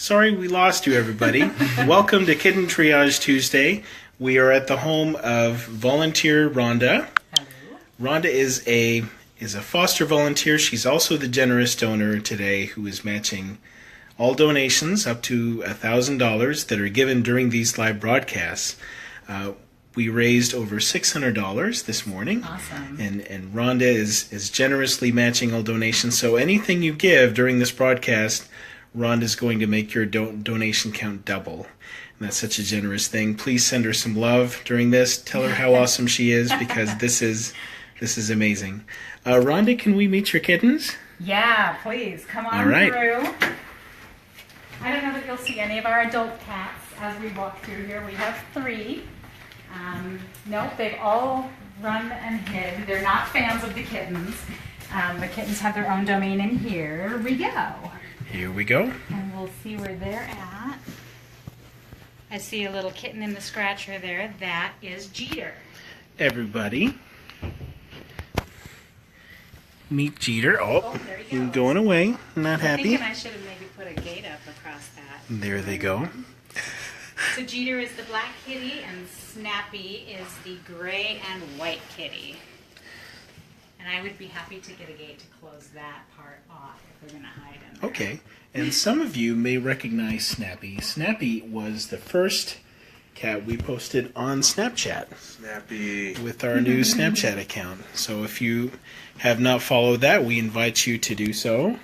Sorry we lost you, everybody. Welcome to Kitten Triage Tuesday. We are at the home of volunteer Ronda. Hello. Ronda is a foster volunteer. She's also the generous donor today who is matching all donations up to $1,000 that are given during these live broadcasts. We raised over $600 this morning. Awesome. And Ronda is generously matching all donations. So anything you give during this broadcast, Rhonda's going to make your donation count double. And that's such a generous thing. Please send her some love during this. Tell her how awesome she is, because this is amazing. Rhonda, can we meet your kittens? Yeah, please. Come on All right. through. I don't know that you'll see any of our adult cats as we walk through here. We have 3. Nope, they've all run and hid. They're not fans of the kittens. The kittens have their own domain in here. Here we go. Here we go. And we'll see where they're at. I see a little kitten in the scratcher there. That is Jeeter. Everybody, meet Jeeter. Oh, there he goes. Going away. Not I'm happy. thinking I should have maybe put a gate up across that. There they go. So Jeeter is the black kitty, and Snappy is the gray and white kitty. And I would be happy to get a gate to close that part off if we're going to hide in there. Okay. And some of you may recognize Snappy. Snappy was the first cat we posted on Snapchat. Snappy. With our new Snapchat account. So if you have not followed that, we invite you to do so.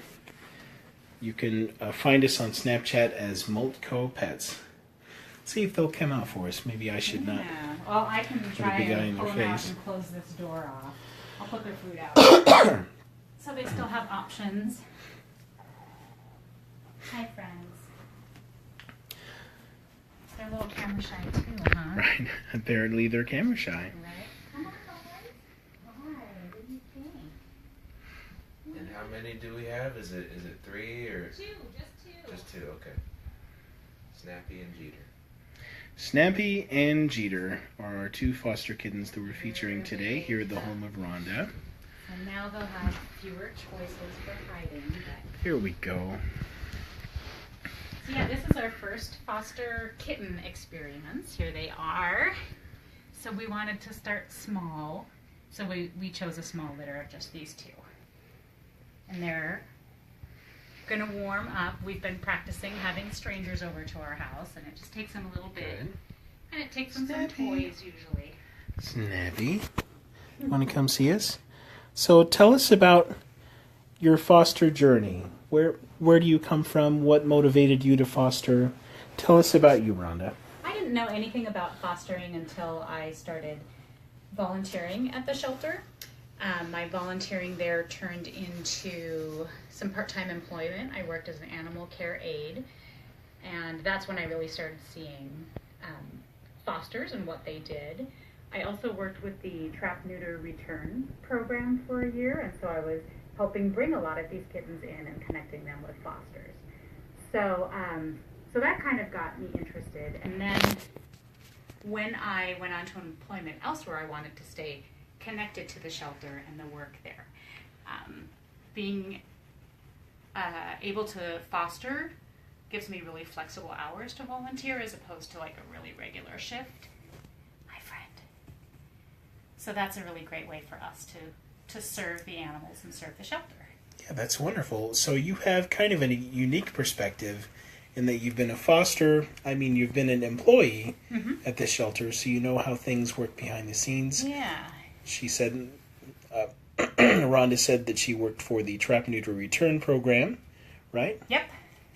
You can find us on Snapchat as Moltco Pets. See if they'll come out for us. Maybe I should not. Yeah. Well, I can try big eye in and your pull them out face. and close this door off. I'll put their food out. So they still have options. Hi, friends. They're a little camera shy too, huh? Right. Apparently they're camera shy. Right. Come on, guys. Hi. What do you think? And how many do we have? Is it 3 or 2, just 2. just 2? Okay. Snappy and Jeeter. Snappy and Jeeter are our 2 foster kittens that we're featuring today here at the home of Ronda. And now they'll have fewer choices for hiding. But... Here we go. So yeah, this is our first foster kitten experience. Here they are. So we wanted to start small. So we chose a small litter of just these 2. And they're going to warm up. We've been practicing having strangers over to our house, and it just takes them a little bit. Good. And it takes them Snappy. some toys usually. Snappy, want to come see us? So tell us about your foster journey. Where do you come from? What motivated you to foster? Tell us about you, Rhonda. I didn't know anything about fostering until I started volunteering at the shelter. My volunteering there turned into some part-time employment. I worked as an animal care aide, and that's when I really started seeing fosters and what they did. I also worked with the trap, neuter, return program for a year, and so I was helping bring a lot of these kittens in and connecting them with fosters. So, so that kind of got me interested. And then when I went on to employment elsewhere, I wanted to stay connected to the shelter and the work there. Being able to foster gives me really flexible hours to volunteer as opposed to like a really regular shift. My friend. So that's a really great way for us to serve the animals and serve the shelter. Yeah, that's wonderful. So you have kind of a unique perspective in that you've been a foster. I mean, you've been an employee at this shelter, so you know how things work behind the scenes. Yeah. She said, Rhonda said that she worked for the Trap, Neuter, Return program, right? Yep.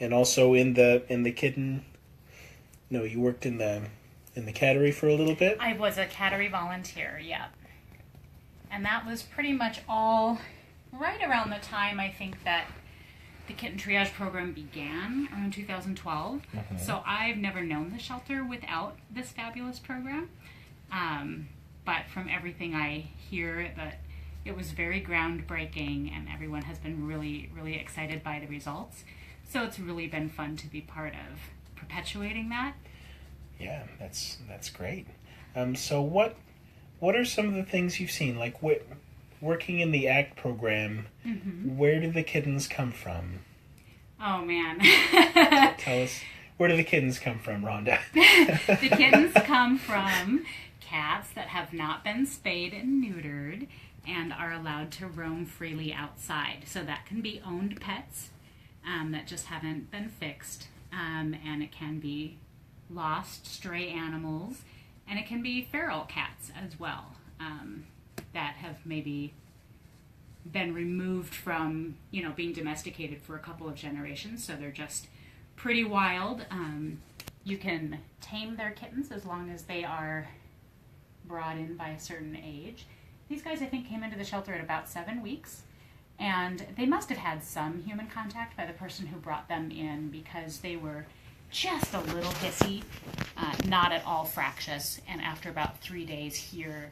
And also in the kitten. No, you worked in the cattery for a little bit. I was a cattery volunteer. Yep. And that was pretty much all right around the time I think that the Kitten Triage program began around 2012. So I've never known the shelter without this fabulous program. But from everything I hear, that it was very groundbreaking, and everyone has been really, really excited by the results. So it's really been fun to be part of perpetuating that. Yeah, that's great. So what are some of the things you've seen? Like working in the ACT program, where did the kittens come from? Oh man. Tell us, where do the kittens come from, Rhonda? The kittens come from cats that have not been spayed and neutered and are allowed to roam freely outside. So that can be owned pets that just haven't been fixed, and it can be lost stray animals, and it can be feral cats as well, that have maybe been removed from, being domesticated for a couple of generations, so they're just pretty wild. You can tame their kittens as long as they are brought in by a certain age. These guys, I think, came into the shelter at about 7 weeks, and they must have had some human contact by the person who brought them in, because they were just a little hissy, not at all fractious, and after about 3 days here,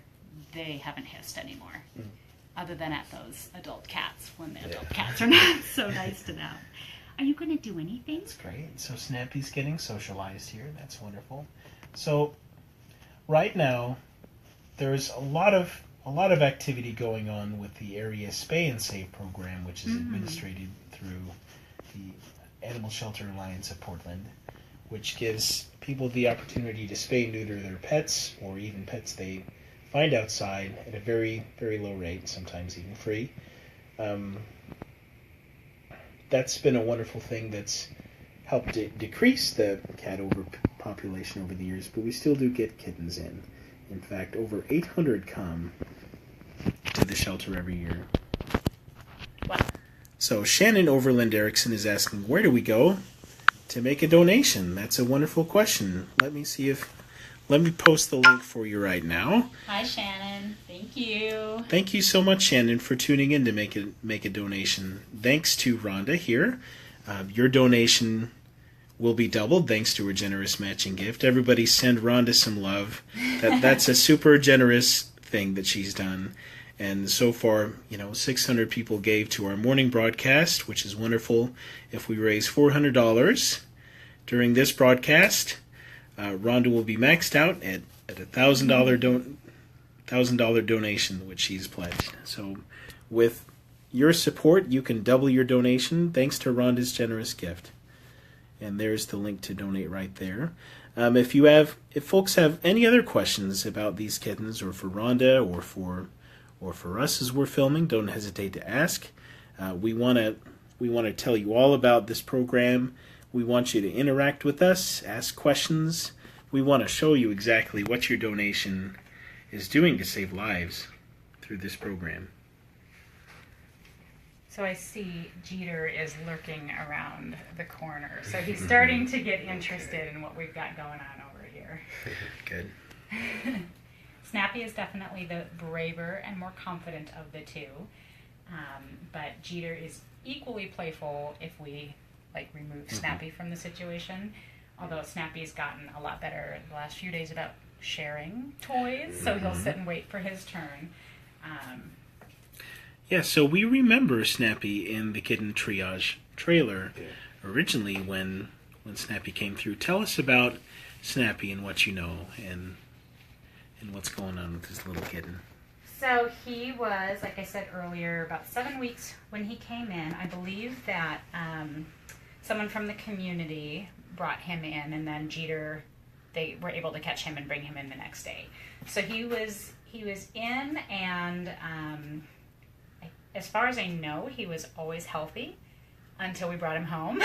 they haven't hissed anymore, other than at those adult cats, when the adult cats are not so nice to them. Are you going to do anything? That's great. So Snappy's getting socialized here. That's wonderful. So right now, there's a lot of activity going on with the area Spay and Save program, which is administered through the Animal Shelter Alliance of Portland, which gives people the opportunity to spay and neuter their pets, or even pets they find outside, at a very, very low rate, sometimes even free. That's been a wonderful thing that's helped decrease the cat overpopulation over the years, but we still do get kittens in. In fact, over 800 come to the shelter every year. Wow. So Shannon Overland Erickson is asking, where do we go to make a donation? That's a wonderful question. Let me post the link for you right now. Hi, Shannon. Thank you. Thank you so much, Shannon, for tuning in to make a donation. Thanks to Rhonda here. Your donation will be doubled thanks to her generous matching gift. Everybody send Rhonda some love. That's a super generous thing that she's done. And so far, 600 people gave to our morning broadcast, which is wonderful. If we raise $400 during this broadcast, Rhonda will be maxed out at a $1,000 donation, which she's pledged. So with your support, you can double your donation thanks to Rhonda's generous gift. And there's the link to donate right there. If folks have any other questions about these kittens, or for Rhonda, or for us as we're filming, don't hesitate to ask. We want to tell you all about this program. We want you to interact with us, ask questions. We want to show you exactly what your donation is doing to save lives through this program. So I see Jeeter is lurking around the corner. So he's starting to get interested in what we've got going on over here. Good. Snappy is definitely the braver and more confident of the two. But Jeeter is equally playful if we remove Snappy from the situation. Although Snappy's gotten a lot better in the last few days about sharing toys, so he'll sit and wait for his turn. Yeah, so we remember Snappy in the Kitten Triage trailer originally when Snappy came through. Tell us about Snappy and what you know and what's going on with this little kitten. So he was, like I said earlier, about 7 weeks when he came in. I believe that someone from the community brought him in, and then Jeeter, they were able to catch him and bring him in the next day. So he was in, and as far as I know, he was always healthy until we brought him home.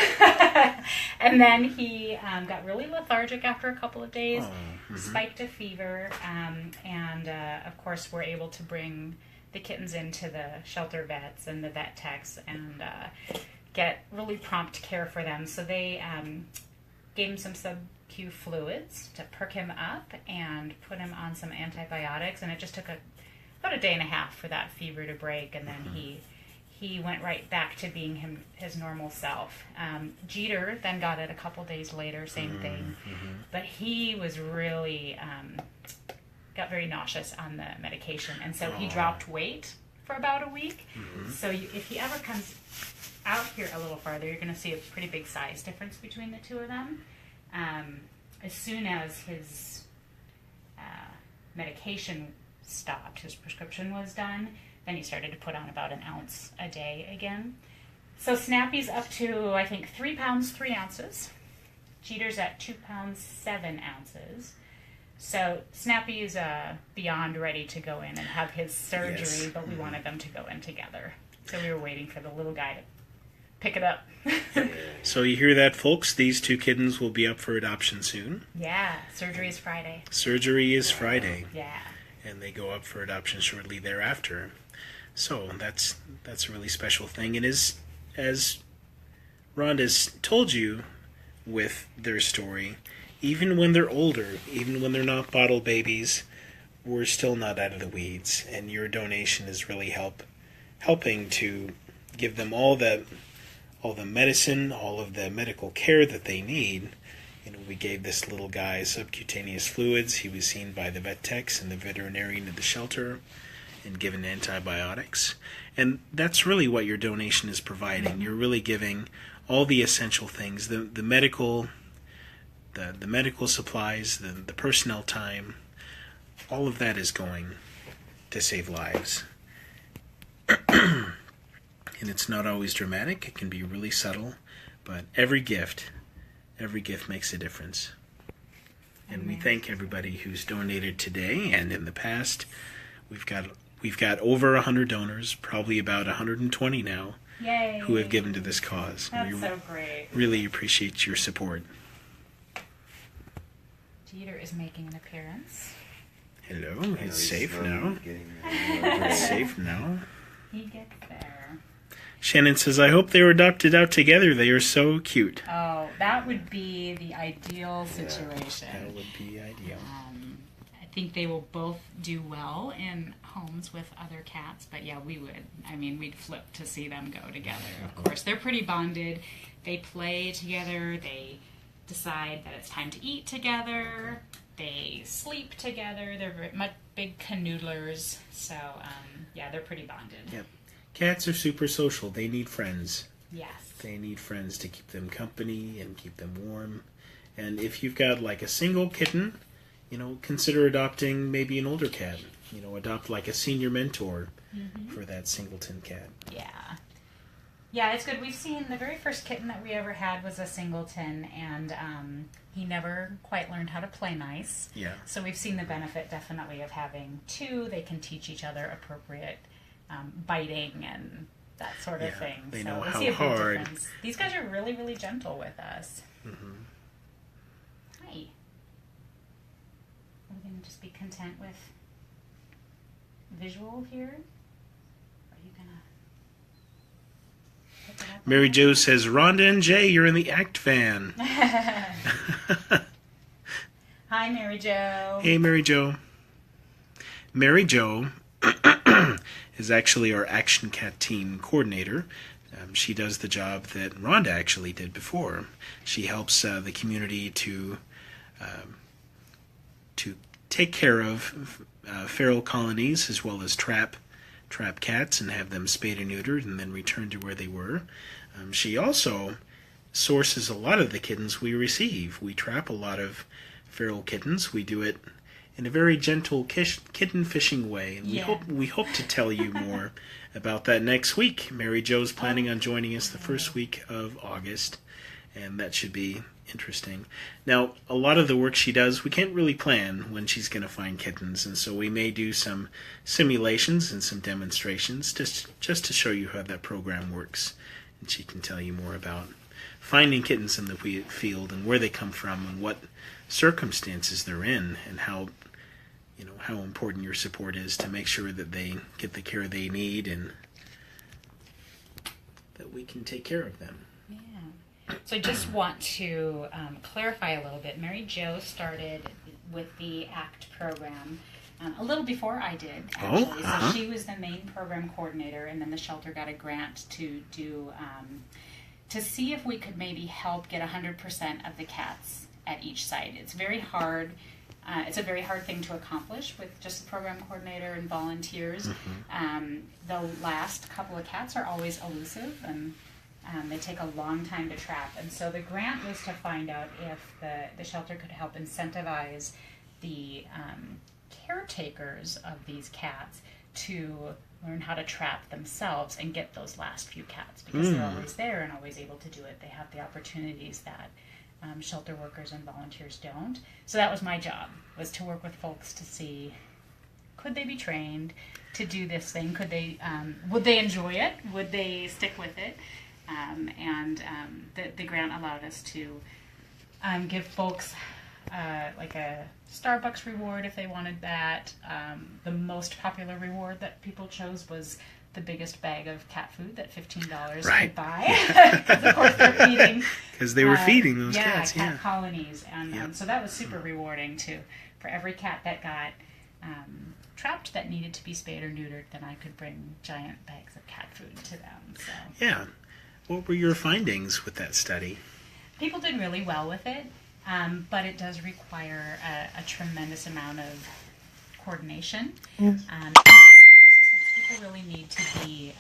And then he got really lethargic after a couple of days, spiked a fever, and of course we're able to bring the kittens into the shelter vets and the vet techs and get really prompt care for them. So they gave him some sub-Q fluids to perk him up and put him on some antibiotics, and it just took about a day and a half for that fever to break, and then he went right back to being his normal self. Jeeter then got it a couple days later, same thing, but he was really got very nauseous on the medication, and so he dropped weight for about a week. So if he ever comes out here a little farther, you're going to see a pretty big size difference between the two of them. As soon as his medication stopped, his prescription was done, then he started to put on about an ounce a day again. So Snappy's up to, I think, 3 pounds, 3 ounces. Jeeter's at 2 pounds 7 ounces. So Snappy is beyond ready to go in and have his surgery, Yes. but we wanted them to go in together. So we were waiting for the little guy to pick it up. So you hear that, folks? These 2 kittens will be up for adoption soon. Yeah, surgery is Friday. Surgery is Friday, Yeah. and they go up for adoption shortly thereafter. So that's a really special thing. And as Rhonda's told you with their story, even when they're older, even when they're not bottle babies, we're still not out of the weeds. And your donation is really helping to give them all the medicine, all of the medical care that they need. You know, we gave this little guy subcutaneous fluids. He was seen by the vet techs and the veterinarian at the shelter and given antibiotics. And that's really what your donation is providing. You're really giving all the essential things, the medical supplies, the personnel time. All of that is going to save lives. And it's not always dramatic. It can be really subtle, but every gift makes a difference. And we thank everybody who's donated today and in the past. We've got over 100 donors, probably about 120 now, Yay. who have given to this cause. That's We so great. really appreciate your support. Jeeter is making an appearance. Hello, it's safe now. Getting It's safe now. He gets there. Shannon says, I hope they were adopted out together. They are so cute. Oh, that would be the ideal situation. That would be ideal. I think they will both do well in homes with other cats, but yeah, we'd flip to see them go together. Of course, they're pretty bonded. They play together. They decide that it's time to eat together. They sleep together. They're big canoodlers. So, yeah, they're pretty bonded. Yep. Cats are super social. They need friends. Yes. They need friends to keep them company and keep them warm. And if you've got like a single kitten, consider adopting maybe an older cat. Adopt like a senior mentor for that singleton cat. Yeah. Yeah, it's good. We've seen the very first kitten that we ever had was a singleton, and he never quite learned how to play nice. Yeah. So we've seen the benefit definitely of having 2. They can teach each other appropriate biting and that sort of thing. They so know we how see a big hard. difference. These guys are really, really gentle with us. Mm-hmm. Hi. Are we going to just be content with visual here? Are you going to... Mary Jo says, Ronda and Jay, you're in the Act van. Hi, Mary Jo. Hey, Mary Jo. Mary Jo is actually our Action Cat Team coordinator. She does the job that Rhonda actually did before. She helps the community to take care of feral colonies as well as trap cats and have them spayed and neutered and then returned to where they were. She also sources a lot of the kittens we receive. We trap a lot of feral kittens. We do it in a very gentle kitten fishing way, and we hope to tell you more about that next week. Mary Jo's planning on joining us the first week of August, and that should be interesting. Now, a lot of the work she does, we can't really plan when she's going to find kittens, and so we may do some simulations and some demonstrations just to show you how that program works, and she can tell you more about finding kittens in the field and where they come from and what circumstances they're in and how important your support is to make sure that they get the care they need and that we can take care of them. Yeah. So I just want to clarify a little bit. Mary Jo started with the ACT program a little before I did, actually. So she was the main program coordinator, and then the shelter got a grant to do to see if we could maybe help get 100% of the cats at each site. It's very hard. It's a very hard thing to accomplish with just a program coordinator and volunteers. The last couple of cats are always elusive, and they take a long time to trap. And so the grant was to find out if the shelter could help incentivize the caretakers of these cats to learn how to trap themselves and get those last few cats, because they're always there and always able to do it. They have the opportunities that shelter workers and volunteers don't. So that was my job, was to work with folks to see, could they be trained to do this thing? Could they, would they enjoy it? Would they stick with it? The grant allowed us to give folks like a Starbucks reward if they wanted that. The most popular reward that people chose was the biggest bag of cat food that $15 could buy. Because of course they're feeding. Because they were feeding those cats. Cat colonies. And so that was super rewarding too. For every cat that got trapped that needed to be spayed or neutered, then I could bring giant bags of cat food to them. So yeah. What were your findings with that study? People did really well with it, but it does require a tremendous amount of coordination. And persistence. People really need to be,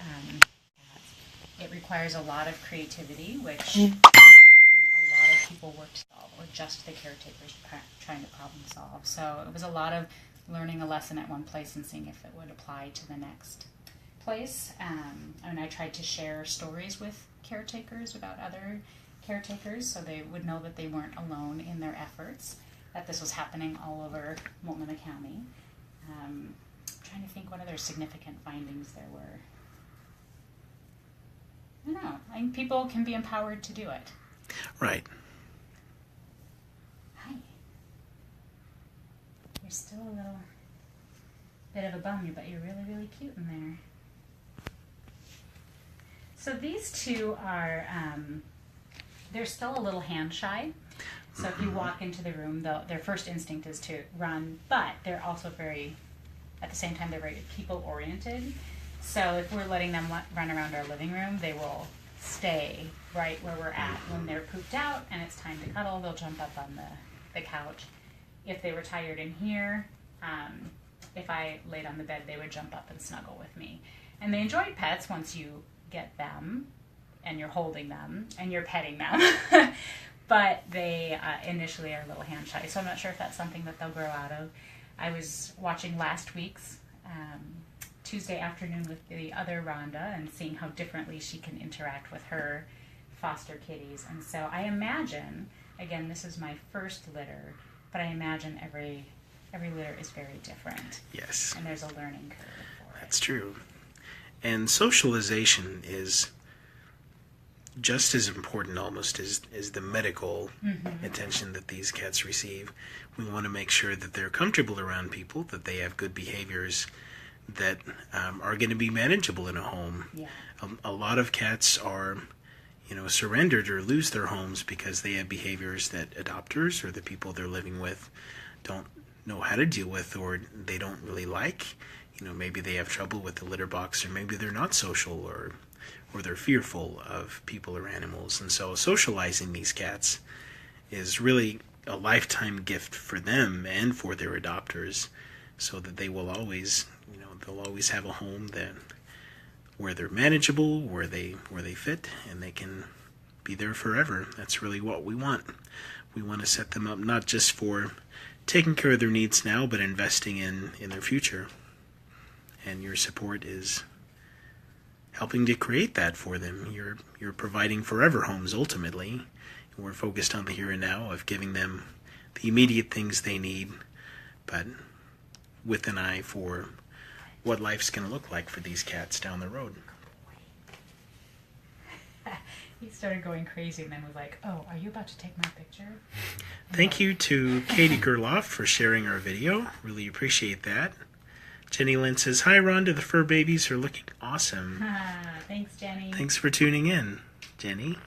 it requires a lot of creativity, which when a lot of people work to solve, or just the caretakers trying to problem solve. So it was a lot of learning a lesson at one place and seeing if it would apply to the next place. I tried to share stories with caretakers about other caretakers so they would know that they weren't alone in their efforts, that this was happening all over Multnomah County. I'm trying to think what other significant findings there were. I don't know. I think people can be empowered to do it. Right. Hi. You're still a little bit of a bum, but you're really, really cute in there. So these two are, they're still a little hand shy. So if you walk into the room, their first instinct is to run, but they're also at the same time, they're very people oriented. So if we're letting them run around our living room, they will stay right where we're at. When they're pooped out and it's time to cuddle, they'll jump up on the couch. If they were tired in here, if I laid on the bed, they would jump up and snuggle with me. And they enjoy pets once you get them and you're holding them and you're petting them. But they initially are a little hand shy. So I'm not sure if that's something that they'll grow out of. I was watching last week's Tuesday afternoon with the other Ronda and seeing how differently she can interact with her foster kitties. And so I imagine, again, this is my first litter, but I imagine every litter is very different. Yes. And there's a learning curve for it. That's true. And socialization is just as important almost as the medical attention that these cats receive. We want to make sure that they're comfortable around people, that they have good behaviors that are going to be manageable in a home. Yeah. A lot of cats are, surrendered or lose their homes because they have behaviors that adopters or the people they're living with don't know how to deal with, or they don't really like. Maybe they have trouble with the litter box, or maybe they're not social, or they're fearful of people or animals. And so socializing these cats is really a lifetime gift for them and for their adopters, so that they will always, they'll always have a home where they're manageable, where they fit, and they can be there forever. That's really what we want. We want to set them up not just for taking care of their needs now, but investing in their future. And your support is helping to create that for them. You're providing forever homes ultimately. And we're focused on the here and now of giving them the immediate things they need, but with an eye for what life's going to look like for these cats down the road. He started going crazy and then was like, "Oh, are you about to take my picture?" Thank you to Katie Gerloff for sharing our video. Really appreciate that. Jenny Lynn says, "Hi, Rhonda. The fur babies are looking awesome." Thanks, Jenny. Thanks for tuning in, Jenny.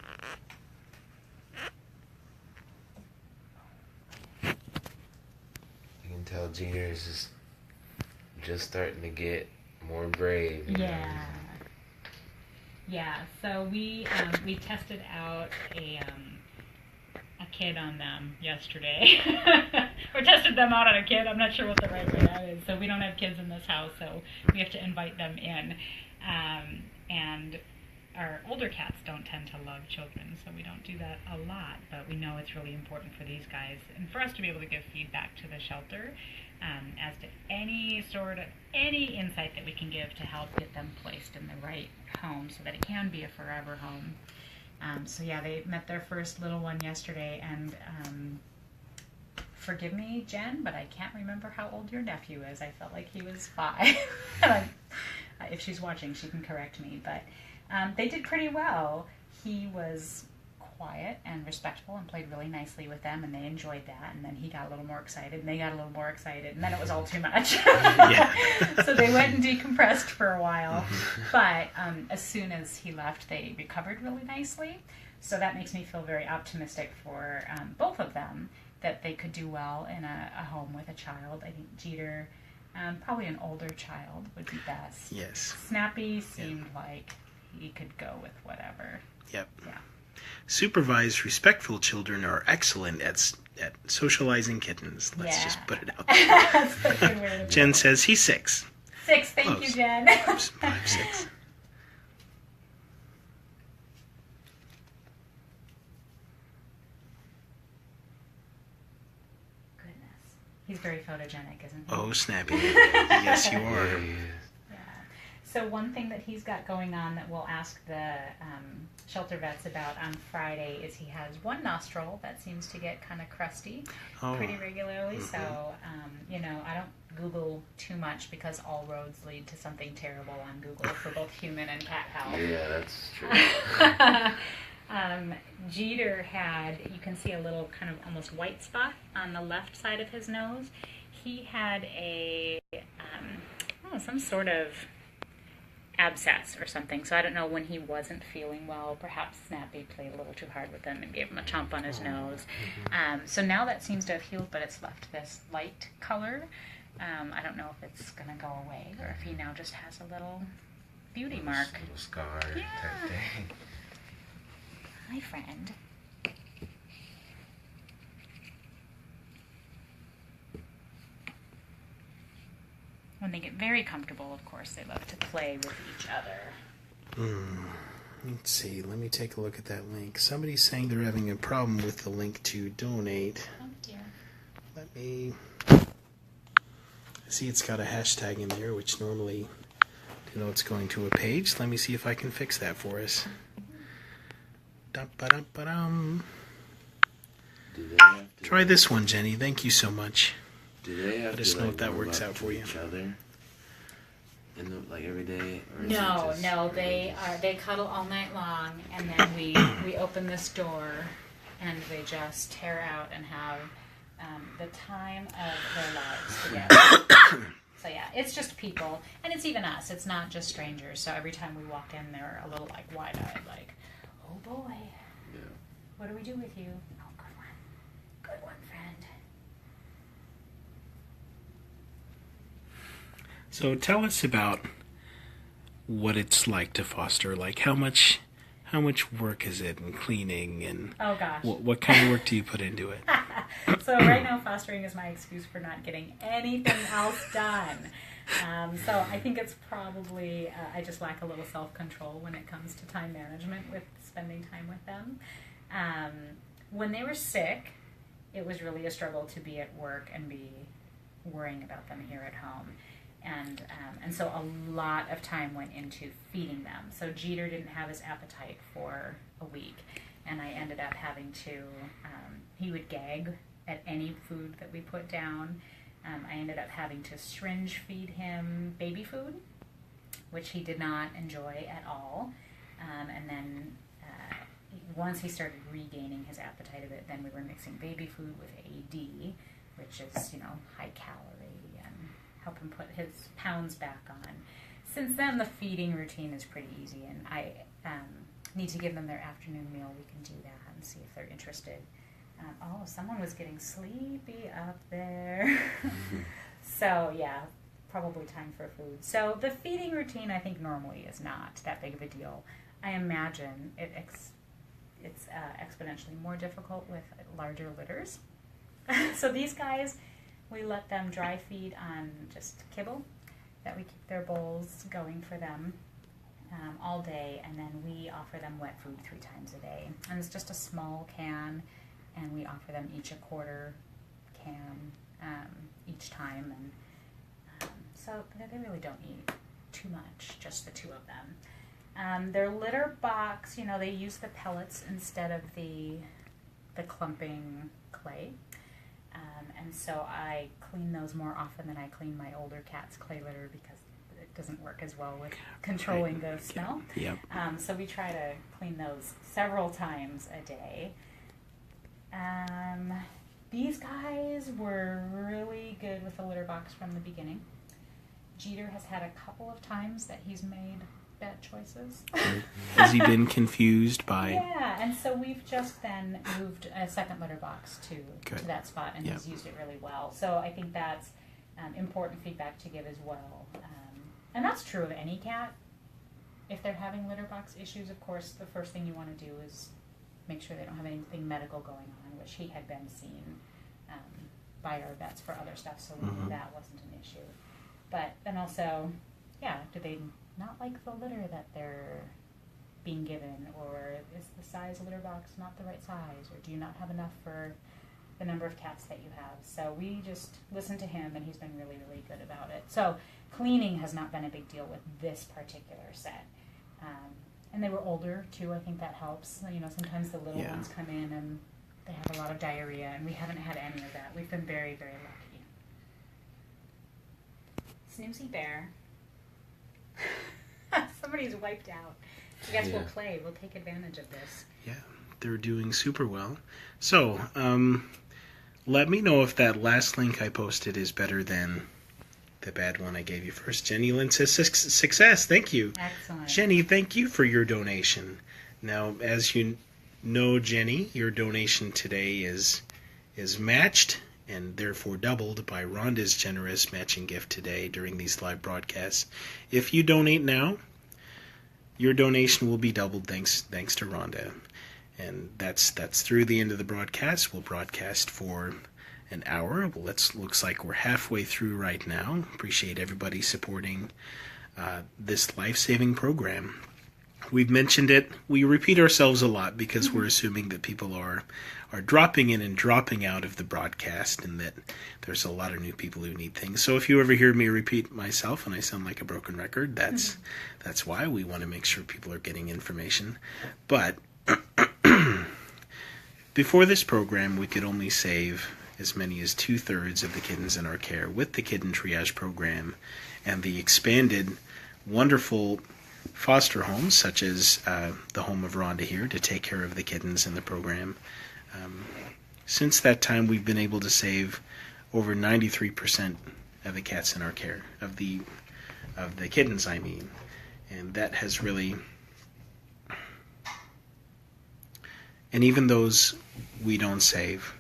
You can tell Jeter is just starting to get more brave. Yeah. Yeah. So we tested out a kid on them yesterday. Or tested them out on a kid. I'm not sure what the right way that is. So we don't have kids in this house, so we have to invite them in. And our older cats don't tend to love children, so we don't do that a lot. But we know it's really important for these guys and for us to be able to give feedback to the shelter as to any insight that we can give to help get them placed in the right home so that it can be a forever home. So yeah, they met their first little one yesterday, and forgive me, Jen, but I can't remember how old your nephew is. I felt like he was 5. If she's watching, she can correct me. But they did pretty well. He was quiet and respectful and played really nicely with them, and they enjoyed that. And then he got a little more excited, and they got a little more excited, and then it was all too much. So they went and decompressed for a while. But as soon as he left, they recovered really nicely. So that makes me feel very optimistic for both of them, that they could do well in a home with a child. I think Jeeter, probably an older child would be best. Yes. Snappy seemed like he could go with whatever. Yep. Yeah. Supervised, respectful children are excellent at socializing kittens. Let's just put it out there. That's a good way to Jen says he's 6. 6, thank Close. you, Jen. 5, 6. He's very photogenic, isn't he? Oh, Snappy. Yes, you are. Yeah. So one thing that he's got going on that we'll ask the shelter vets about on Friday is he has one nostril that seems to get kind of crusty pretty regularly. Mm-hmm. So, I don't Google too much because all roads lead to something terrible on Google for both human and cat health. Yeah, that's true. Jeeter had, you can see a little kind of almost white spot on the left side of his nose. He had some sort of abscess or something. So I don't know, when he wasn't feeling well, perhaps Snappy played a little too hard with him and gave him a chomp on his nose. So now that seems to have healed, but it's left this light color. I don't know if it's going to go away or if he now just has a little beauty mark. Little scar type thing. Hi, friend. When they get very comfortable, of course, they love to play with each other. Let's see. Let me take a look at that link. Somebody's saying they're having a problem with the link to donate. Oh, dear. Let me... See, it's got a hashtag in there, which normally denotes going to a page. Let me see if I can fix that for us. Dum-ba-dum-ba-dum. Try this one, Jenny. Thank you so much. Do they have Let us to, know if that works out for you. Each other in the, every day? Or is No, it just they cuddle all night long, and then we open this door, and they just tear out and have the time of their lives together. So yeah, it's just people, and it's even us. It's not just strangers. So every time we walk in, they're a little wide-eyed, oh boy, what do we do with you? Oh, good one, friend. So tell us about what it's like to foster. How much work is it in cleaning and oh gosh, what kind of work do you put into it? So right now, fostering is my excuse for not getting anything else done. So I think it's probably I just lack a little self-control when it comes to time management with spending time with them. When they were sick, it was really a struggle to be at work and be worrying about them here at home. And so a lot of time went into feeding them. So Jeeter didn't have his appetite for a week, and I ended up having to, he would gag at any food that we put down. I ended up having to syringe feed him baby food, which he did not enjoy at all. And then once he started regaining his appetite a bit, then we were mixing baby food with AD, which is, high calorie, and help him put his pounds back on. Since then, the feeding routine is pretty easy, and I need to give them their afternoon meal. We can do that and see if they're interested. Someone was getting sleepy up there. So, yeah, probably time for food. So the feeding routine, I think, normally is not that big of a deal. I imagine it's exponentially more difficult with larger litters. So these guys, we let them dry feed on just kibble, that we keep their bowls going for them all day, and then we offer them wet food 3 times a day. And it's just a small can, and we offer them each a quarter can each time. And so they really don't eat too much, just the 2 of them. Their litter box, they use the pellets instead of the clumping clay. And so I clean those more often than I clean my older cat's clay litter because it doesn't work as well with controlling the smell. Yep. So we try to clean those several times a day. These guys were really good with the litter box from the beginning. Jeeter has had a couple of times that he's made bad choices. Has he been confused by... Yeah, and so we've just then moved a second litter box to that spot, and he's used it really well. So I think that's important feedback to give as well. And that's true of any cat. If they're having litter box issues, of course, the first thing you want to do is make sure they don't have anything medical going on, which he had been seen by our vets for other stuff, so we knew that wasn't an issue. But then also, do they not like the litter that they're being given, or is the size of litter box not the right size, or do you not have enough for the number of cats that you have? So we just listened to him, and he's been really, really good about it. So cleaning has not been a big deal with this particular set. And they were older, too. I think that helps. Sometimes the little ones come in and they have a lot of diarrhea, and we haven't had any of that. We've been very, very lucky. Snoozy Bear. Somebody's wiped out. I guess we'll play. We'll take advantage of this. Yeah, they're doing super well. So, let me know if that last link I posted is better than the bad one I gave you first. Jenny Lynn says, success. Thank you. Excellent. Jenny, thank you for your donation. Now, as you know, Jenny, your donation today is matched and therefore doubled by Rhonda's generous matching gift today during these live broadcasts. If you donate now, your donation will be doubled thanks to Ronda. And that's through the end of the broadcast. We'll broadcast for an hour. Looks like we're halfway through right now. Appreciate everybody supporting this life-saving program. We've mentioned it. We repeat ourselves a lot because we're assuming that people are dropping in and dropping out of the broadcast, and that there's a lot of new people who need things. So if you ever hear me repeat myself and I sound like a broken record, that's why. We want to make sure people are getting information. But before this program, we could only save as many as 2/3 of the kittens in our care with the Kitten Triage program and the expanded, wonderful foster homes, such as the home of Ronda here, to take care of the kittens in the program. Since that time, we've been able to save over 93% of the cats in our care, of the kittens, I mean. And that has really... And even those we don't save,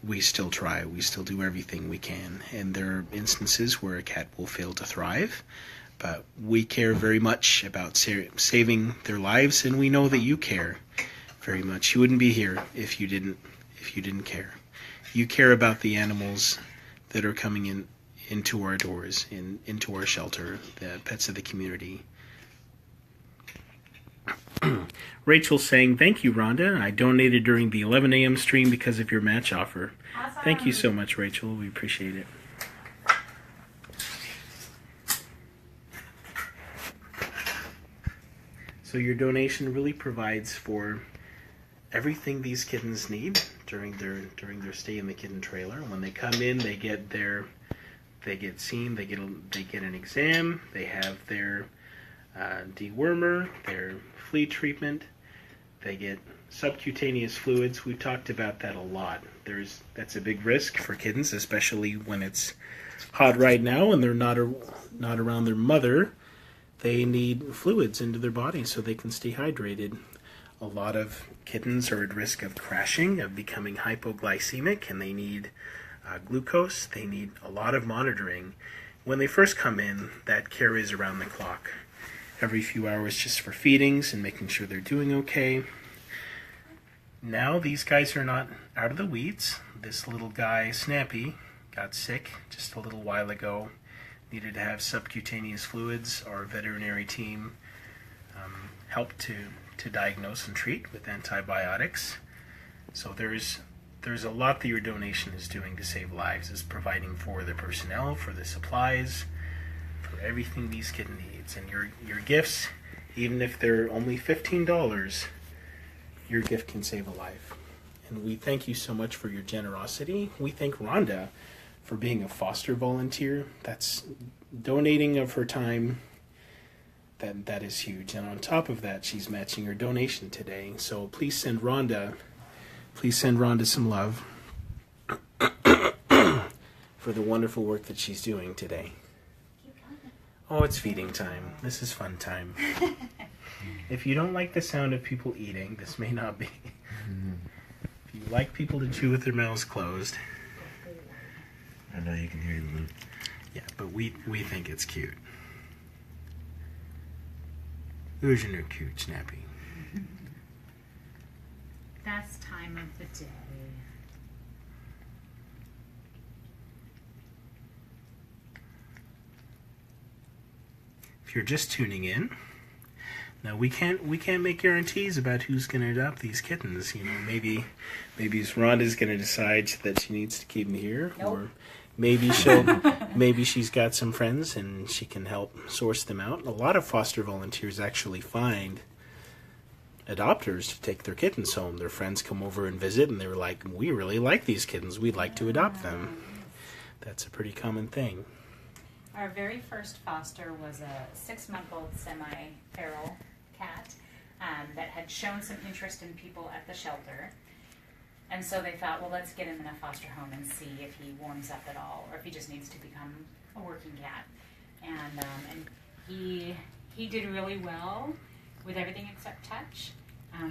we still try. We still do everything we can. And there are instances where a cat will fail to thrive, but we care very much about saving their lives, and we know that you care very much. You wouldn't be here if you didn't care. You care about the animals that are coming into our doors, into our shelter, the pets of the community. Rachel saying, thank you, Rhonda. I donated during the 11 a.m. stream because of your match offer. Awesome. Thank you so much, Rachel. We appreciate it. So your donation really provides for everything these kittens need during their stay in the kitten trailer. When they come in, they get seen, they get an exam, they have their dewormer, their flea treatment, they get subcutaneous fluids. We've talked about that a lot. That's a big risk for kittens, especially when it's hot right now and they're not around their mother. They need fluids into their body so they can stay hydrated. A lot of kittens are at risk of crashing, of becoming hypoglycemic, and they need glucose. They need a lot of monitoring. When they first come in, that care is around the clock. Every few hours just for feedings and making sure they're doing okay. Now these guys are not out of the weeds. This little guy, Snappy, got sick just a little while ago. Needed to have subcutaneous fluids. Our veterinary team helped to diagnose and treat with antibiotics. So there's a lot that your donation is doing to save lives. Is providing for the personnel, for the supplies, for everything these kittens needs. And your gifts Even if they're only $15, your gift can save a life. And we thank you so much for your generosity. We thank Rhonda for being a foster volunteer. That's donating of her time. That is huge. And on top of that, she's matching her donation today. So please send Rhonda some love for the wonderful work that she's doing today. Oh, it's feeding time. This is fun time. If you don't like the sound of people eating, this may not be. If you like people to chew with their mouths closed. I know you can hear the loop. Yeah, but we think it's cute. Who's your new cute, Snappy? Best time of the day. If you're just tuning in, now we can't make guarantees about who's going to adopt these kittens. You know, maybe Rhonda's going to decide that she needs to keep them here, Nope. or maybe she's got some friends and she can help source them out. A lot of foster volunteers actually find adopters to take their kittens home. Their friends come over and visit, and they were like, "We really like these kittens. We'd like to adopt them." That's a pretty common thing. Our very first foster was a 6-month-old semi-feral cat that had shown some interest in people at the shelter. And so they thought, well, let's get him in a foster home and see if he warms up at all, or if he just needs to become a working cat. And he did really well with everything except touch.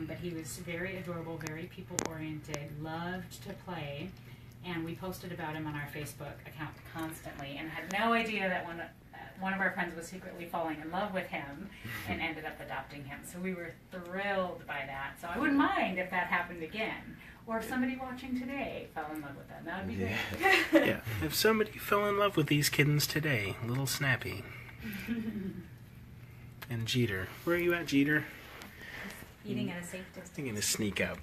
But he was very adorable, very people-oriented, loved to play. And we posted about him on our Facebook account constantly, and had no idea that one of our friends was secretly falling in love with him and ended up adopting him. So we were thrilled by that. So I wouldn't mind if that happened again. Or if somebody watching today fell in love with them. That would be great. Yeah, if somebody fell in love with these kittens today, little Snappy. And Jeeter. Where are you at, Jeeter? Eating at a safe distance. I'm going to sneak out.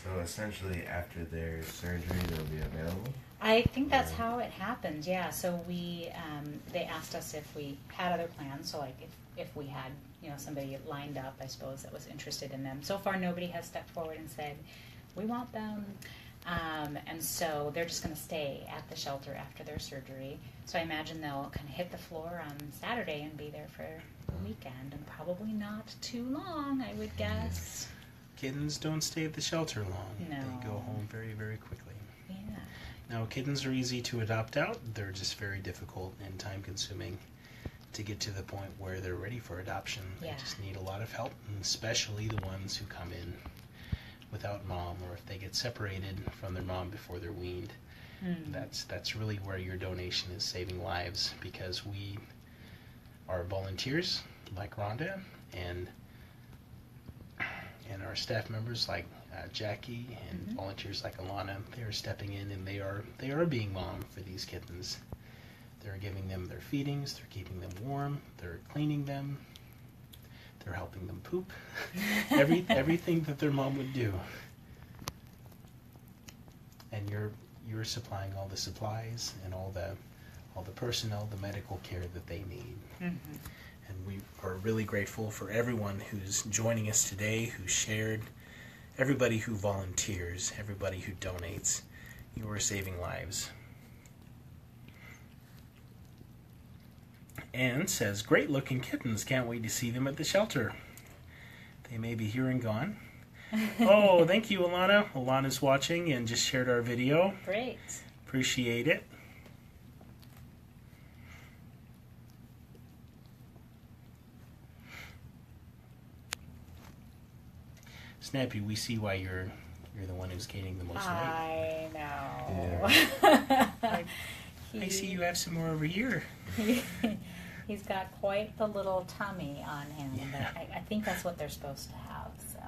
So essentially, after their surgery, they'll be available? I think that's how it happened, yeah. So we, they asked us if we had other plans, so like if we had, somebody lined up, I suppose, that was interested in them. So far, nobody has stepped forward and said, we want them. And so they're just going to stay at the shelter after their surgery. So I imagine they'll kind of hit the floor on Saturday and be there for the weekend, and probably not too long, I would guess. Kittens don't stay at the shelter long. No. They go home very, very quickly. Yeah. Now, kittens are easy to adopt out. They're just very difficult and time-consuming to get to the point where they're ready for adoption. Yeah. They just need a lot of help, and especially the ones who come in without mom, or if they get separated from their mom before they're weaned. That's really where your donation is saving lives, because we are volunteers like Rhonda, and our staff members like Jackie, and volunteers like Alana. They are stepping in, and they are being mom for these kittens. They're giving them their feedings, they're keeping them warm, they're cleaning them, they're helping them poop. Everything that their mom would do. And you're supplying all the supplies and all the personnel, the medical care that they need. And we are really grateful for everyone who's joining us today, who shared, everybody who volunteers, everybody who donates. You are saving lives. Anne says, great looking kittens. Can't wait to see them at the shelter. They may be here and gone. Oh, thank you, Alana. Alana's watching and just shared our video. Great. Appreciate it. Snappy, we see why you're the one who's gaining the most weight. I know. I see you have some more over here. He's got quite the little tummy on him, Yeah. but I think that's what they're supposed to have. So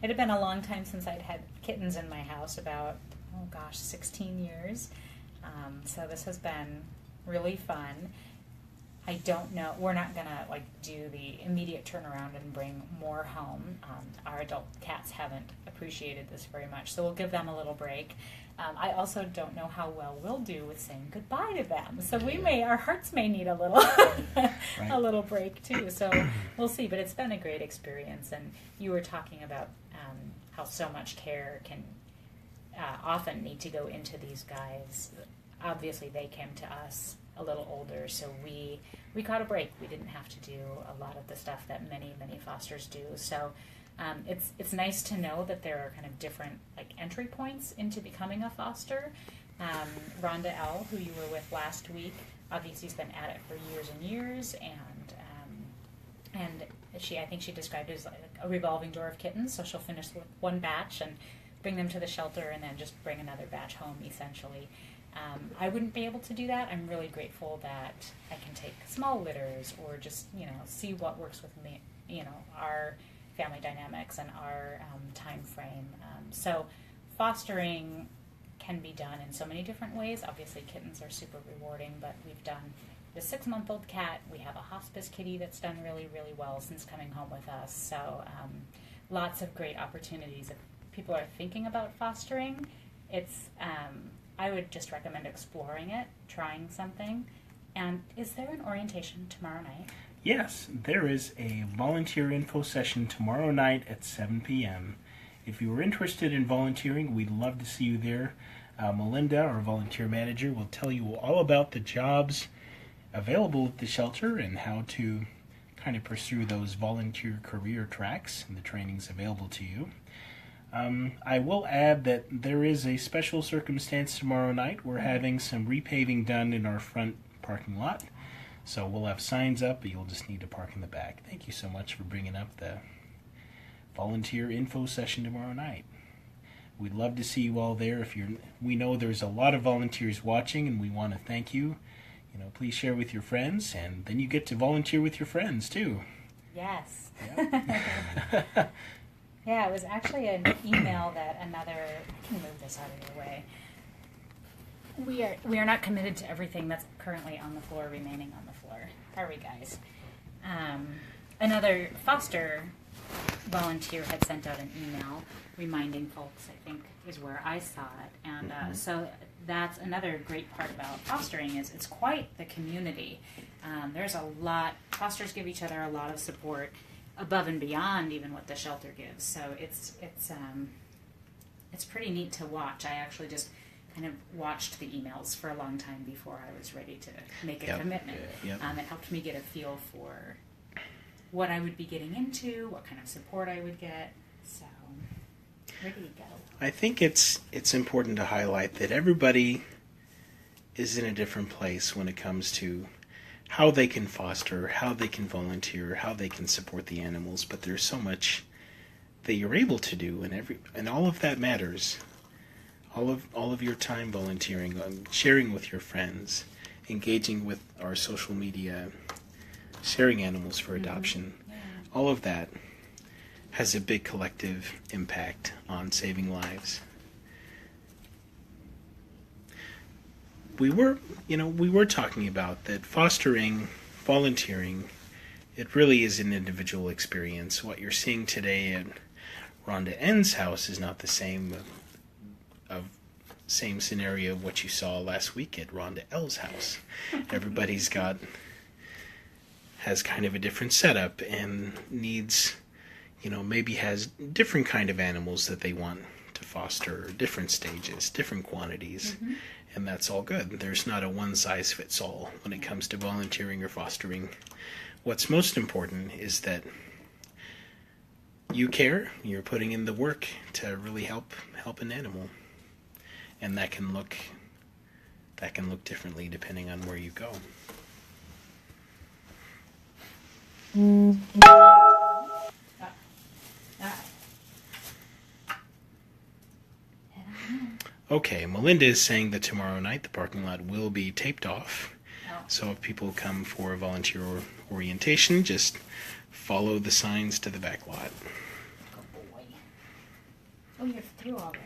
it had been a long time since I'd had kittens in my house, about 16 years. So this has been really fun. I don't know. We're not gonna like do the immediate turnaround and bring more home. Our adult cats haven't appreciated this very much, so we'll give them a little break. I also don't know how well we'll do with saying goodbye to them. So our hearts may need a little, a little break too. So we'll see. But it's been a great experience. And you were talking about how so much care can often need to go into these guys. Obviously, they came to us a little older, so we caught a break. We didn't have to do a lot of the stuff that many fosters do. So it's nice to know that there are kind of different like entry points into becoming a foster. Ronda L, who you were with last week, obviously has been at it for years and years, and I think she described it as like a revolving door of kittens. So she'll finish with one batch and bring them to the shelter, and then just bring another batch home, essentially. I wouldn't be able to do that. I'm really grateful that I can take small litters or just, see what works with me, our family dynamics and our time frame. So fostering can be done in so many different ways. Obviously, kittens are super rewarding, but we've done the 6-month-old cat. We have a hospice kitty that's done really, really well since coming home with us. So lots of great opportunities. If people are thinking about fostering, it's I would just recommend exploring it, trying something. And is there an orientation tomorrow night? Yes, there is a volunteer info session tomorrow night at 7 p.m. If you are interested in volunteering, we'd love to see you there. Melinda, our volunteer manager, will tell you all about the jobs available at the shelter and how to kind of pursue those volunteer career tracks and the trainings available to you. I will add that there is a special circumstance tomorrow night. We're having some repaving done in our front parking lot. So we'll have signs up, but you'll just need to park in the back. Thank you so much for bringing up the volunteer info session tomorrow night. We'd love to see you all there. We know there's a lot of volunteers watching, and we want to thank you. Please share with your friends, and then you get to volunteer with your friends too. Yes. Yep. Yeah, it was actually an email that I can move this out of your way. We are not committed to everything that's currently on the floor remaining on the floor. Are we, guys? Another foster volunteer had sent out an email reminding folks, I think, is where I saw it. And so that's another great part about fostering is it's quite the community. There's a lot, fosters give each other a lot of support above and beyond even what the shelter gives. So it's pretty neat to watch. I actually just kind of watched the emails for a long time before I was ready to make a commitment. Yep. It helped me get a feel for what I would be getting into, what kind of support I would get. So, ready to go. I think it's important to highlight that everybody is in a different place when it comes to how they can foster, how they can volunteer, how they can support the animals. But there's so much that you're able to do, and all of that matters. All of your time volunteering, sharing with your friends, engaging with our social media, sharing animals for adoption, all of that has a big collective impact on saving lives. We were talking about that fostering, volunteering, it really is an individual experience. What you're seeing today at Ronda N's house is not the same scenario of what you saw last week at Ronda L's house. Everybody's has kind of a different setup and needs, maybe has different kind of animals that they want to foster, different stages, different quantities, and that's all good. There's not a one-size-fits-all when it comes to volunteering or fostering. What's most important is that you care, you're putting in the work to really help an animal. And that can look differently depending on where you go. Okay, Melinda is saying that tomorrow night the parking lot will be taped off. So if people come for a volunteer orientation, just follow the signs to the back lot. Good boy. Oh, you're through already.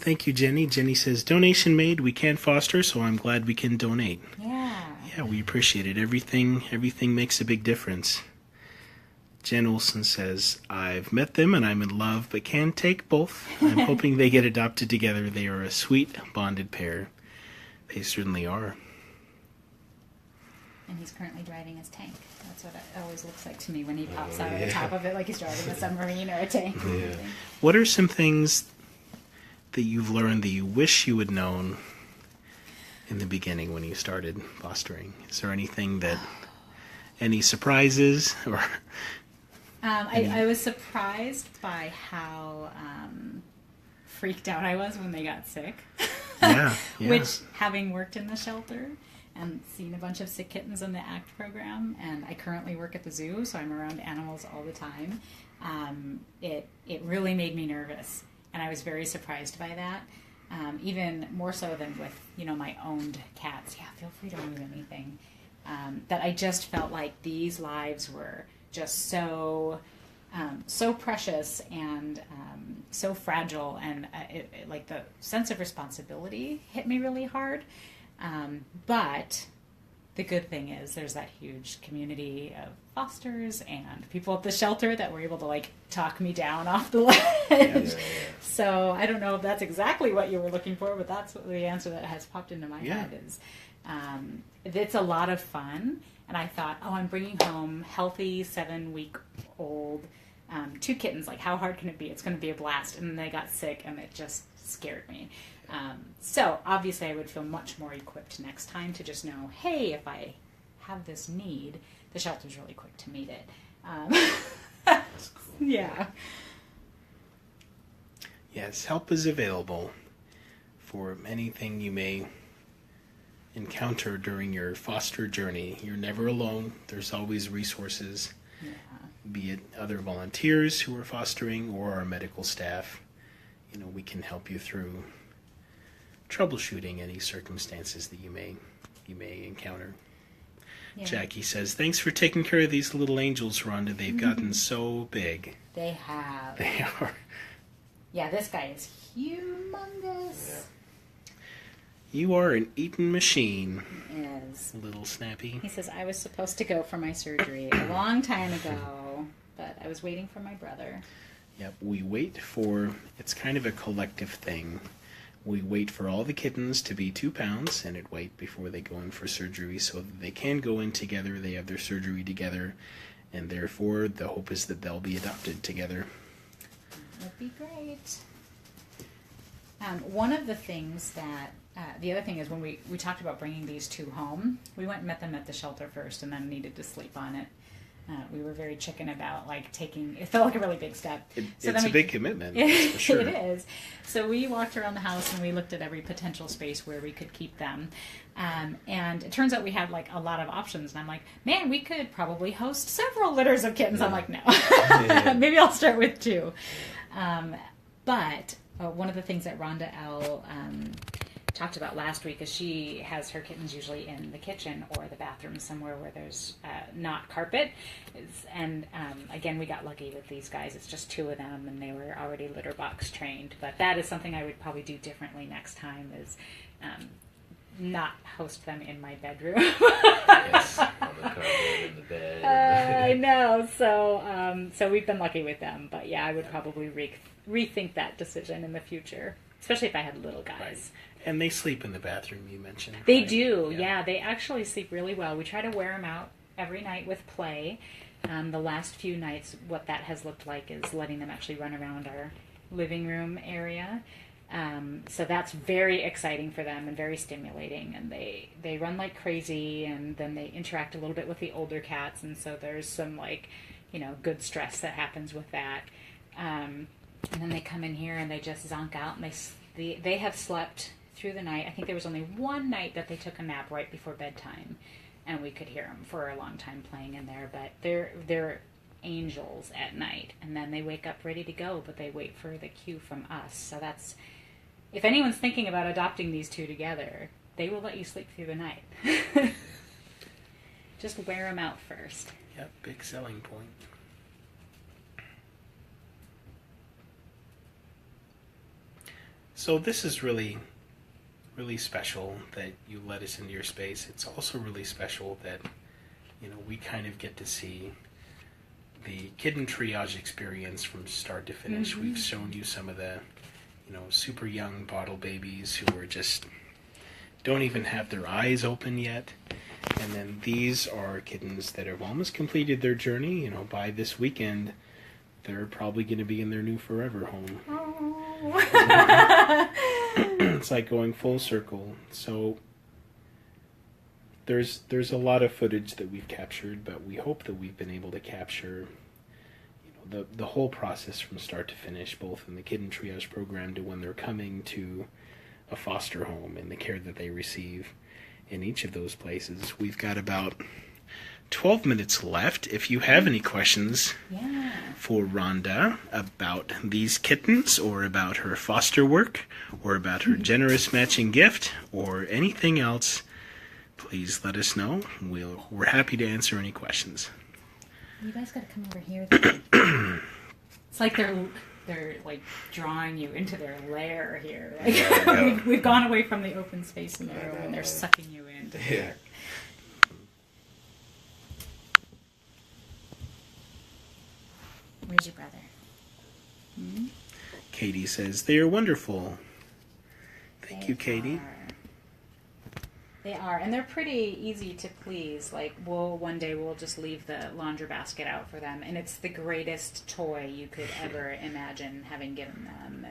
Thank you, Jenny. Jenny says, donation made. We can't foster, so I'm glad we can donate. Yeah. Yeah, we appreciate it. Everything makes a big difference. Jen Olson says, I've met them and I'm in love, but can't take both. I'm hoping they get adopted together. They are a sweet, bonded pair. They certainly are. And he's currently driving his tank. That's what it always looks like to me when he pops out of the top of it, like he's driving a submarine or a tank. Yeah. What are some things that you've learned that you wish you had known in the beginning when you started fostering? Is there anything that, any surprises or... I was surprised by how freaked out I was when they got sick. Yeah. Which, having worked in the shelter and seen a bunch of sick kittens in the ACT program, and I currently work at the zoo, so I'm around animals all the time, it really made me nervous. And I was very surprised by that, even more so than with, my owned cats. Yeah, feel free to move anything. That I just felt like these lives were just so precious and so fragile, and like the sense of responsibility hit me really hard. But the good thing is there's that huge community of fosters and people at the shelter that were able to talk me down off the ledge. Yeah. So I don't know if that's exactly what you were looking for, but that's what the answer that has popped into my head is. It's a lot of fun, and I thought, I'm bringing home healthy 7-week-old 2 kittens. Like, how hard can it be? It's going to be a blast. And then they got sick, and it just scared me. So obviously, I would feel much more equipped next time to just know, hey, if I have this need, the shelter's really quick to meet it. That's cool. Yeah. Yes, help is available for anything you may encounter during your foster journey. You're never alone. There's always resources, be it other volunteers who are fostering or our medical staff. We can help you through troubleshooting any circumstances that you may encounter. Yeah. Jackie says, thanks for taking care of these little angels, Rhonda. They've gotten so big. They have. They are. Yeah, this guy is humongous. Yeah. You are an eating machine. Yes. Little Snappy. He says, I was supposed to go for my surgery a long time ago, but I was waiting for my brother. Yep, we wait for, it's kind of a collective thing. We wait for all the kittens to be 2 pounds and it wait before they go in for surgery so that they can go in together, they have their surgery together, and therefore the hope is that they'll be adopted together. That'd be great. One of the things that, the other thing is when we talked about bringing these 2 home, we went and met them at the shelter first and then needed to sleep on it. We were very chicken about taking, it felt like a really big step. It's a big commitment, that's for sure. It is. So we walked around the house and we looked at every potential space where we could keep them. And it turns out we had a lot of options. And I'm like, man, we could probably host several litters of kittens. Yeah. I'm like, no. Maybe I'll start with 2. But one of the things that Ronda N talked about last week is she has her kittens usually in the kitchen or the bathroom somewhere where there's not carpet. And again, we got lucky with these guys. It's just 2 of them and they were already litter box trained. But that is something I would probably do differently next time is not host them in my bedroom. Yes, on the carpet in the bed. I know. So we've been lucky with them. But yeah, I would probably rethink that decision in the future, especially if I had little guys. Right. And they sleep in the bathroom, you mentioned. They right? do, yeah. They actually sleep really well. We try to wear them out every night with play. The last few nights, what that has looked like is letting them actually run around our living room area. So that's very exciting for them and very stimulating. And they run like crazy, and then they interact a little bit with the older cats. And so there's some good stress that happens with that. And then they come in here and they just zonk out, and they have slept through the night. I think there was only one night that they took a nap right before bedtime, and we could hear them for a long time playing in there. But they're angels at night, and then they wake up ready to go. But they wait for the cue from us. So that's, if anyone's thinking about adopting these 2 together, they will let you sleep through the night. Just wear them out first. Yep, big selling point. So this is really, really special that you let us into your space. It's also really special that, we kind of get to see the Kitten Triage experience from start to finish. Mm-hmm. We've shown you some of the, super young bottle babies who are just don't even have their eyes open yet. And then these are kittens that have almost completed their journey. By this weekend, they're probably going to be in their new forever home. Oh. It's like going full circle. So there's a lot of footage that we've captured, but we hope that we've been able to capture the whole process from start to finish, both in the Kitten Triage program to when they're coming to a foster home and the care that they receive in each of those places. We've got about 12 minutes left. If you have any questions for Rhonda about these kittens or about her foster work or about her generous matching gift or anything else, please let us know. We're happy to answer any questions. You guys got to come over here. It's like they're like drawing you into their lair here. Like, we've gone away from the open space in the room and they're sucking you in. Yeah. Where's your brother? Hmm? Katie says, they are wonderful. Thank you, Katie. They are, and they're pretty easy to please. Like, one day we'll just leave the laundry basket out for them, and it's the greatest toy you could ever imagine having given them,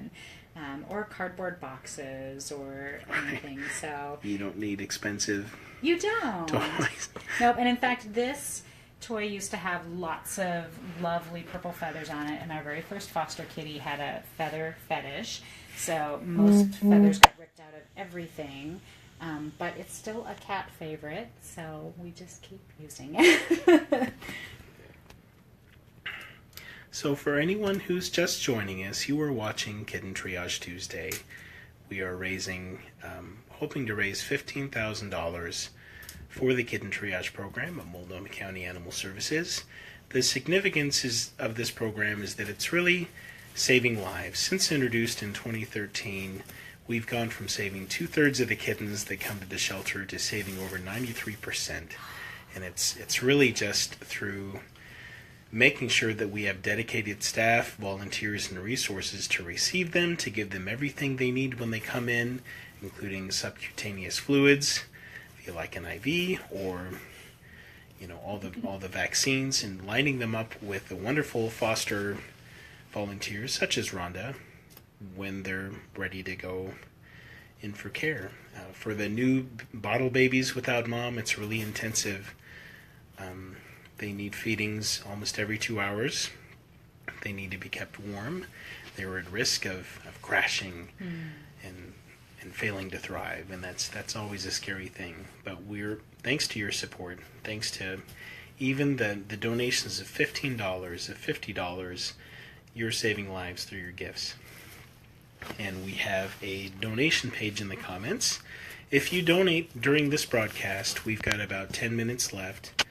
and or cardboard boxes or anything. So You don't need expensive you don't. toys. Nope. And in fact, this toy used to have lots of lovely purple feathers on it, and our very first foster kitty had a feather fetish, so most feathers got ripped out of everything. But it's still a cat favorite, so we just keep using it. So for anyone who's just joining us, you are watching Kitten Triage Tuesday. We are hoping to raise $15,000 for the Kitten Triage program at Multnomah County Animal Services. The significance of this program is that it's really saving lives. Since introduced in 2013, we've gone from saving 2/3 of the kittens that come to the shelter to saving over 93%. And it's really just through making sure that we have dedicated staff, volunteers, and resources to receive them, to give them everything they need when they come in, including subcutaneous fluids, if you like an IV, or all the vaccines, and lining them up with the wonderful foster volunteers such as Rhonda when they're ready to go in for care. For the new bottle babies without mom, it's really intensive. They need feedings almost every 2 hours. They need to be kept warm. They're at risk of crashing and failing to thrive, and that's always a scary thing. But thanks to your support, thanks to even the donations of $15, of $50, you're saving lives through your gifts. And we have a donation page in the comments. If you donate during this broadcast, we've got about 10 minutes left.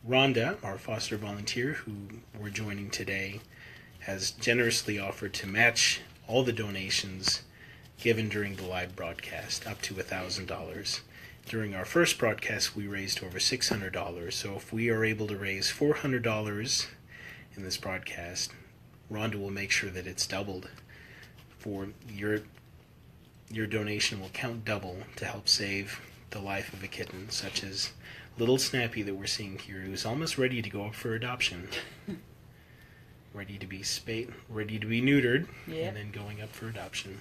Rhonda, our foster volunteer who we're joining today, has generously offered to match all the donations given during the live broadcast, up to $1,000. During our first broadcast, we raised over $600. So if we are able to raise $400 in this broadcast, Rhonda will make sure that it's doubled. For your donation will count double to help save the life of a kitten, such as little Snappy that we're seeing here, who's almost ready to go up for adoption. Ready to be ready to be neutered, and then going up for adoption.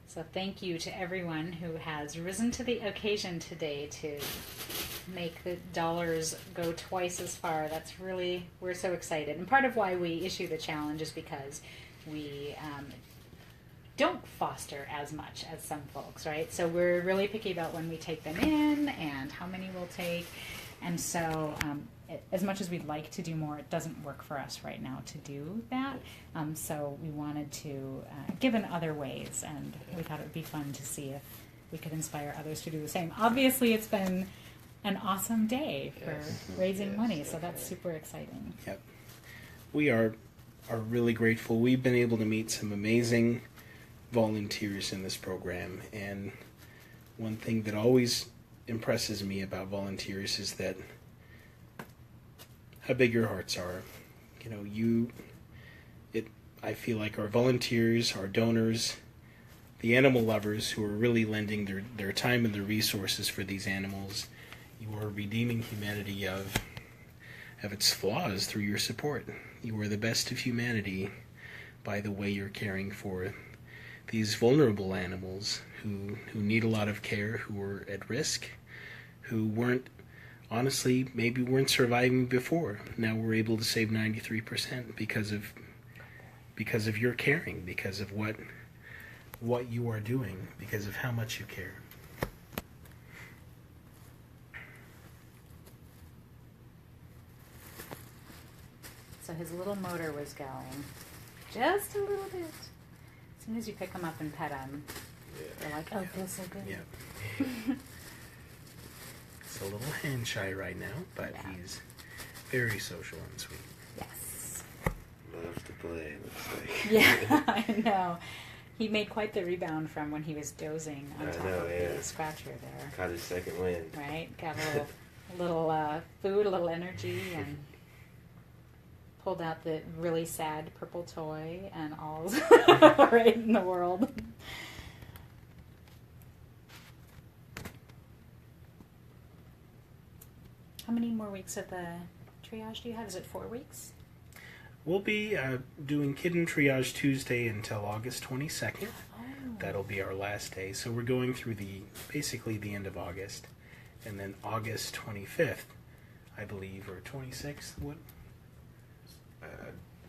So thank you to everyone who has risen to the occasion today to make the dollars go twice as far. We're so excited. And part of why we issue the challenge is because we don't foster as much as some folks, right? So we're really picky about when we take them in and how many we'll take. And so as much as we'd like to do more, it doesn't work for us right now to do that. So we wanted to give in other ways, and we thought it would be fun to see if we could inspire others to do the same. Obviously, it's been an awesome day for raising money, so that's super exciting. Yep. we are really grateful. We've been able to meet some amazing volunteers in this program, and one thing that always impresses me about volunteers is that how big your hearts are. You know, I feel like our volunteers, our donors, the animal lovers who are really lending their time and their resources for these animals, you are redeeming humanity of its flaws through your support. You are the best of humanity by the way you're caring for these vulnerable animals who need a lot of care, who are at risk, who honestly maybe weren't surviving before. Now we're able to save 93% because of your caring, because of what you are doing, because of how much you care. So his little motor was going just a little bit. As soon as you pick him up and pet him, they're like, oh, feels so good. Yeah. He's a little hand shy right now, but he's very social and sweet. Yes. Loves to play, looks like. Yeah, I know. He made quite the rebound from when he was dozing on top of the scratcher there. Caught his second wind. Right? Got a little food, a little energy, and pulled out the really sad purple toy and all's right in the world. How many more weeks of the triage do you have? Is it 4 weeks? We'll be doing Kitten Triage Tuesday until August 22nd. Oh. That'll be our last day. So we're going through basically the end of August. And then August 25th, I believe, or 26th, what?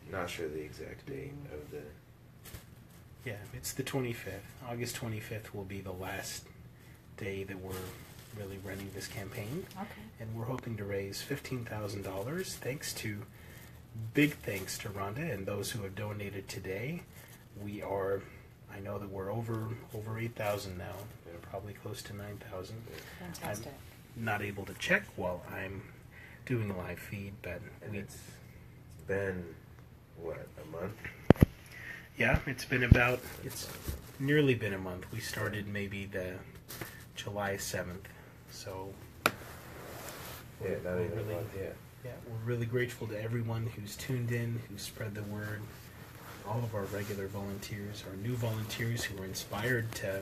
Not sure the exact date of the... Yeah, it's the 25th. August 25th will be the last day that we're really running this campaign. Okay. And we're hoping to raise $15,000 big thanks to Ronda and those who have donated today. I know that we're over 8,000 now. We're probably close to 9,000. Fantastic. I'm not able to check while I'm doing a live feed, but it's been, what, a month? Yeah, it's nearly been a month. We started maybe the July 7th, so yeah, not even a month, yeah. Yeah, we're really grateful to everyone who's tuned in, who spread the word, all of our regular volunteers, our new volunteers who are inspired to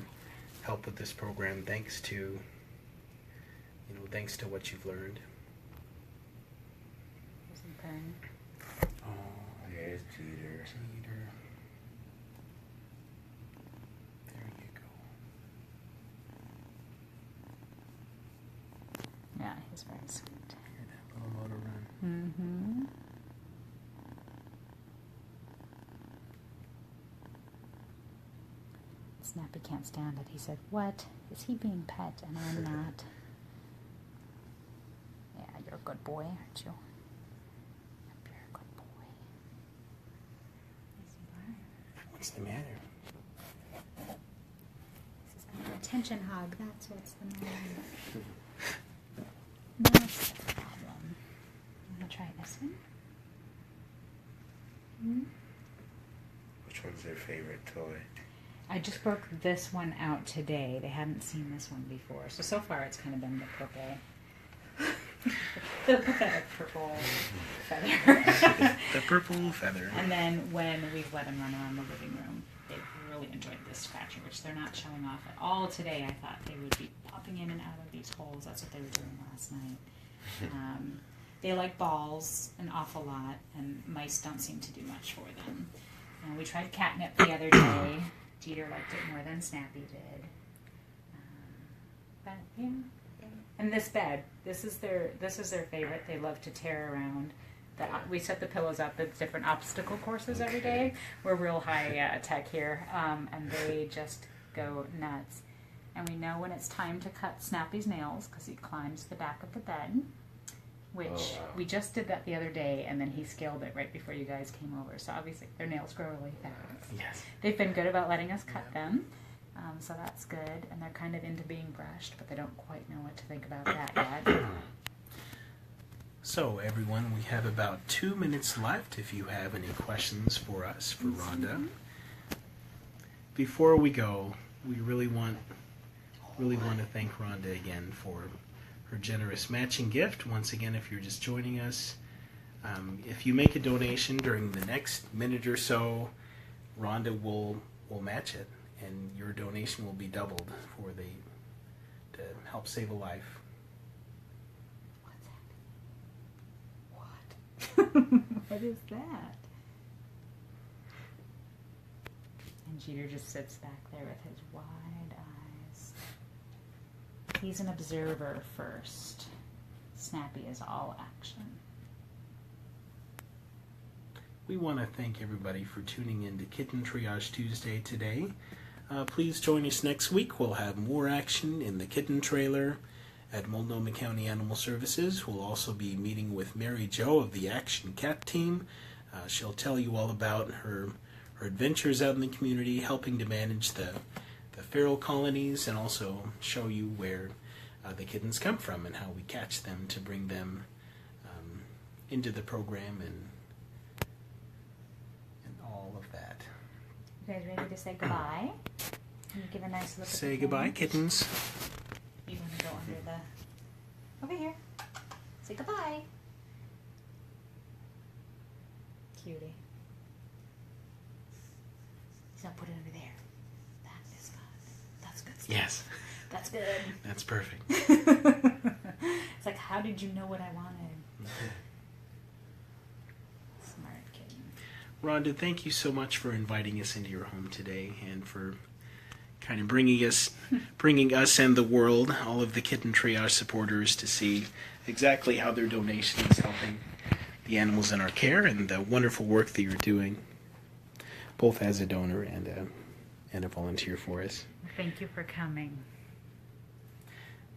help with this program thanks to what you've learned. Oh, there's Jeeter. There you go. Yeah, he's very sweet. Hear that little motor run. Mm-hmm. Snappy can't stand it. He said, "What? Is he being pet and I'm not?" Yeah, you're a good boy, aren't you? You're a good boy. Yes, you are. What's the matter? This is an attention hog. That's what's the matter. That's the problem. I'm going to try this one. Which one's their favorite toy? I just broke this one out today. They hadn't seen this one before. So far it's kind of been the purple. The pathetic purple feather. The purple feather. And then when we've let them run around the living room, they've really enjoyed this scratcher, which they're not showing off at all today. I thought they would be popping in and out of these holes. That's what they were doing last night. They like balls an awful lot, and mice don't seem to do much for them. We tried catnip the other day. Jeeter liked it more than Snappy did. But yeah. And this bed, this is their favorite. They love to tear around. We set the pillows up at different obstacle courses every day. We're real high tech here, and they just go nuts. And we know when it's time to cut Snappy's nails because he climbs the back of the bed, which we just did that the other day, and then he scaled it right before you guys came over. So obviously their nails grow really fast. Yes. They've been good about letting us cut them. So that's good, and they're kind of into being brushed, but they don't quite know what to think about that yet. So, everyone, we have about 2 minutes left if you have any questions for us, for Rhonda. Before we go, we really want to thank Rhonda again for her generous matching gift. Once again, if you're just joining us, if you make a donation during the next minute or so, Rhonda will match it, and your donation will be doubled to help save a life. What is that? And Jeter just sits back there with his wide eyes. He's an observer first. Snappy is all action. We want to thank everybody for tuning in to Kitten Triage Tuesday today. Please join us next week. We'll have more action in the kitten trailer at Multnomah County Animal Services. We'll also be meeting with Mary Jo of the Action Cat Team. She'll tell you all about her adventures out in the community, helping to manage the feral colonies, and also show you where the kittens come from and how we catch them to bring them into the program and all of that. You guys ready to say goodbye? Can you give a nice look at Say the goodbye, camera? kittens. You want to go under the... Over here. Say goodbye. Cutie. So put it under there. That is good. That's good stuff. Yes, That's good. that's perfect. It's like, how did you know what I wanted? Smart kitten. Rhonda, thank you so much for inviting us into your home today and for kind of bringing us and the world, all of the Kitten Triage supporters, to see exactly how their donation is helping the animals in our care and the wonderful work that you're doing, both as a donor and a volunteer for us. Thank you for coming.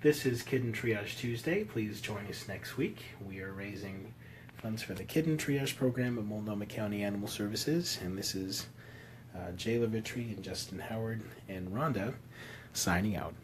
This is Kitten Triage Tuesday. Please join us next week. We are raising funds for the Kitten Triage program at Multnomah County Animal Services, and this is Jay Levitry and Justin Howard and Rhonda signing out.